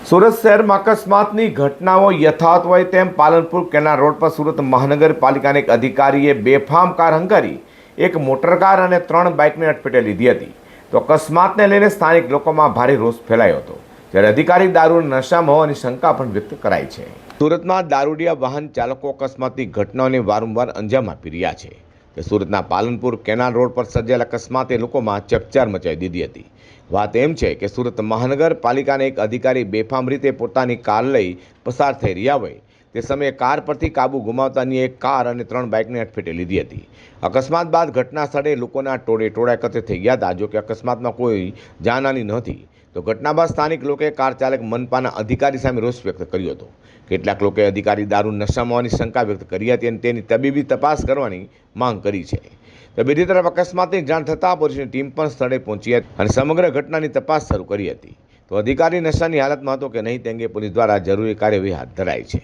સુરત શહેરમાં અકસ્માતની ઘટનાઓ યથાવત હોય તેમ પાલનપુર કેનાલ રોડ પર સુરત મહાનગરપાલિકાના એક અધિકારીએ બેફામ કાર હંકારી એક મોટરકાર અને 3 બાઇકને અડફેટે લીધી હતી. તો અકસ્માતને લઈને સ્થાનિક લોકોમાં ભારે રોષ ફેલાયો હતો, જ્યારે અધિકારી દારૂના નશામાં હોવાની શંકા પણ વ્યક્ત કરાઈ છે. સુરતમાં દારૂડિયા વાહન ચાલકો અકસ્માતની ઘટનાઓને વારંવાર અંજામ આપી રહ્યા છે. સુરતના પાલનપુર કેનાલ રોડ પર સર્જાયેલ અકસ્માતે લોકોમાં ચકચાર મચાવી દીધી હતી. વાત એમ છે કે સુરત મહાનગરપાલિકાના એક અધિકારી બેફામ રીતે પોતાની કાર લઈ પસાર થઈ રહ્યા હોય તે સમયે કાર પરથી કાબુ ગુમાવતા અન્ય એક કાર અને 3 બાઇકને અડફેટે લીધી હતી. અકસ્માત બાદ ઘટના સ્થળે લોકોના ટોળે એકત્ર થઈ ગયા હતા. જો કે અકસ્માતમાં કોઈ જાનહાની નહોતી. તો ઘટના બાદ સ્થાનિક લોકોએ કાર ચાલક મનપાના અધિકારી સામે રોષ વ્યક્ત કર્યો હતો. કેટલાક લોકોએ અધિકારી દારૂ નશામાં હોવાની શંકા વ્યક્ત કરી હતી અને તેની તબીબી તપાસ કરવાની માંગ કરી છે. તો બીજી તરફ અકસ્માતની જાણ થતાં પોલીસની ટીમ પણ સ્થળે પહોંચી હતી અને સમગ્ર ઘટનાની તપાસ શરૂ કરી હતી. તો અધિકારી નશાની હાલતમાં હતો કે નહીં તે અંગે પોલીસ દ્વારા જરૂરી કાર્યવાહી હાથ ધરાઈ છે.